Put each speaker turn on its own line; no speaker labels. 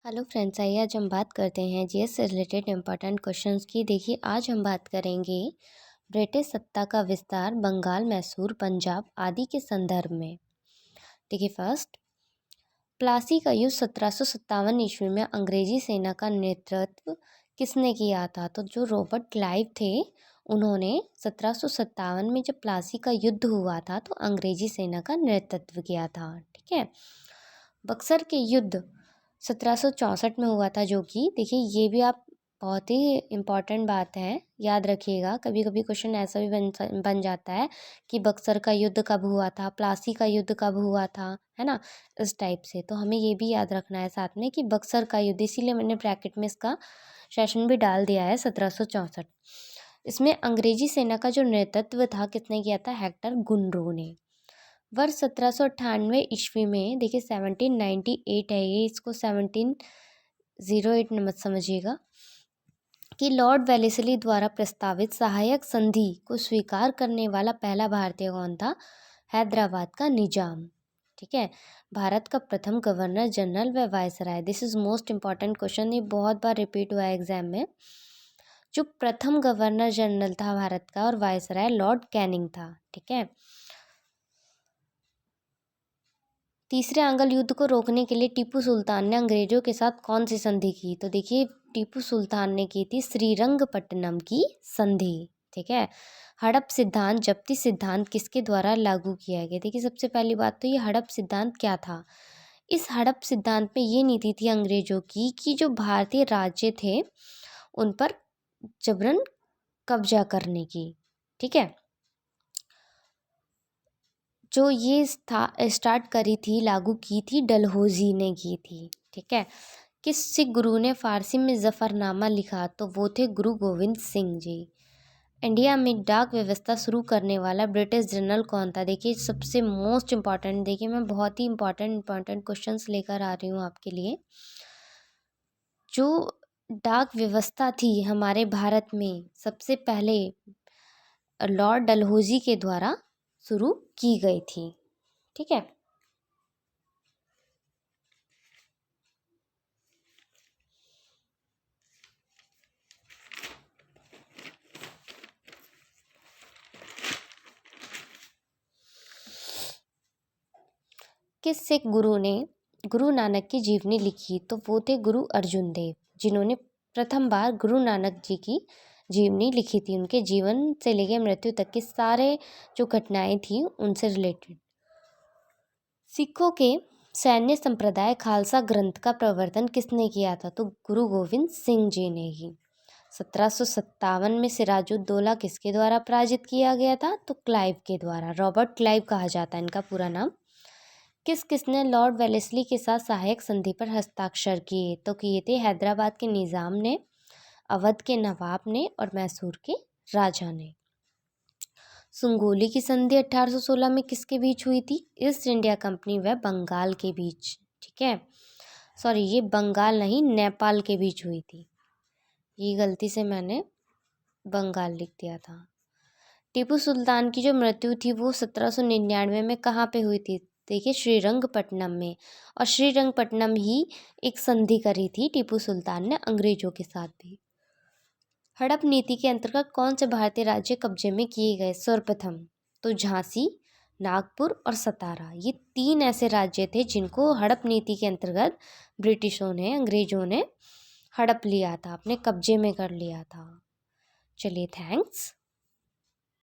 Hello friends, आइए आज हम बात करते हैं जीएस से रिलेटेड इम्पोर्टेंट क्वेश्चंस की। देखिए, आज हम बात करेंगे ब्रिटिश सत्ता का विस्तार बंगाल, मैसूर, पंजाब आदि के संदर्भ में। देखिए, फर्स्ट, प्लासी का युद्ध 1757 ईस्वी में अंग्रेजी सेना का नेतृत्व किसने किया था? तो जो रॉबर्ट क्लाइव थे, उन्होंने 1757 में जब प्लासी का युद्ध हुआ था तो अंग्रेजी सेना का नेतृत्व किया था। ठीक है। बक्सर के युद्ध 1764 में हुआ था, जो कि देखिए ये भी आप बहुत ही इम्पॉर्टेंट बात है, याद रखिएगा। कभी कभी क्वेश्चन ऐसा भी बन जाता है कि बक्सर का युद्ध कब हुआ था, प्लासी का युद्ध कब हुआ था, है ना, इस टाइप से। तो हमें ये भी याद रखना है साथ में कि बक्सर का युद्ध, इसीलिए मैंने ब्रैकेट में इसका सेशन भी डाल दिया है 1764। इसमें अंग्रेजी सेना का जो नेतृत्व था किसने किया था? हेक्टर गुनरो ने। वर्ष 1798 ईस्वी में, देखिए 1798 है ये, इसको 1708 मत समझिएगा, कि लॉर्ड वेलेस्ली द्वारा प्रस्तावित सहायक संधि को स्वीकार करने वाला पहला भारतीय कौन था? हैदराबाद का निजाम। ठीक है। भारत का प्रथम गवर्नर जनरल व viceroy, this is most important question, ये बहुत बार रिपीट हुआ है एग्जाम में। जो प्रथम गवर्नर जनरल था भारत का और वायसराय लॉर्ड कैनिंग था। ठीक है। तीसरे अंगल युद्ध को रोकने के लिए टीपू सुल्तान ने अंग्रेजों के साथ कौन सी संधि की? तो देखिए, टीपू सुल्तान ने की थी श्रीरंगपट्टनम की संधि। ठीक है। हड़प सिद्धांत, जब्ती सिद्धांत किसके द्वारा लागू किया गया? देखिए, सबसे पहली बात तो ये हड़प सिद्धांत क्या था। इस हड़प सिद्धांत में ये नीति थी अंग्रेजों की कि जो भारतीय राज्य थे उन पर जबरन कब्जा करने की। ठीक है। जो ये स्टार्ट करी थी, लागू की थी, डलहौजी ने की थी। ठीक है। किस सिख गुरु ने फारसी में जफरनामा लिखा? तो वो थे गुरु गोविंद सिंह जी। इंडिया में डाक व्यवस्था शुरू करने वाला ब्रिटिश जनरल कौन था? देखिए, सबसे मोस्ट इम्पॉर्टेंट, देखिए मैं बहुत ही इम्पॉर्टेंट क्वेश्चंस लेकर आ रही हूँ आपके लिए। जो डाक व्यवस्था थी हमारे भारत में, सबसे पहले लॉर्ड डलहौजी के द्वारा शुरू की गई थी। ठीक है। किस सिख गुरु ने गुरु नानक की जीवनी लिखी? तो वो थे गुरु अर्जुन देव, जिन्होंने प्रथम बार गुरु नानक जी की जीवनी लिखी थी। उनके जीवन से लेकर मृत्यु तक की सारे जो घटनाएं थी उनसे रिलेटेड। सिखों के सैन्य संप्रदाय खालसा ग्रंथ का प्रवर्तन किसने किया था? तो गुरु गोविंद सिंह जी ने ही। 1757 में सिराजुद्दौला किसके द्वारा पराजित किया गया था? तो क्लाइव के द्वारा। रॉबर्ट क्लाइव कहा जाता है इनका पूरा नाम। किसने लॉर्ड वेलेस्ली के साथ सहायक संधि पर हस्ताक्षर किए? तो किए थे हैदराबाद के निज़ाम ने, अवध के नवाब ने और मैसूर के राजा ने। सुंगोली की संधि 1816 में किसके बीच हुई थी? ईस्ट इंडिया कंपनी व बंगाल के बीच। ठीक है। सॉरी, ये बंगाल नहीं, नेपाल के बीच हुई थी। ये गलती से मैंने बंगाल लिख दिया था। टीपू सुल्तान की जो मृत्यु थी वो 1799 में कहाँ पे हुई थी? देखिए, श्रीरंगपट्टनम में। और श्रीरंगपट्टनम ही एक संधि करी थी टीपू सुल्तान ने अंग्रेजों के साथ भी। हड़प नीति के अंतर्गत कौन से भारतीय राज्य कब्जे में किए गए? सर्वप्रथम तो झांसी, नागपुर और सतारा, ये 3 ऐसे राज्य थे जिनको हड़प नीति के अंतर्गत ब्रिटिशों ने, अंग्रेजों ने हड़प लिया था, अपने कब्जे में कर लिया था। चलिए, थैंक्स।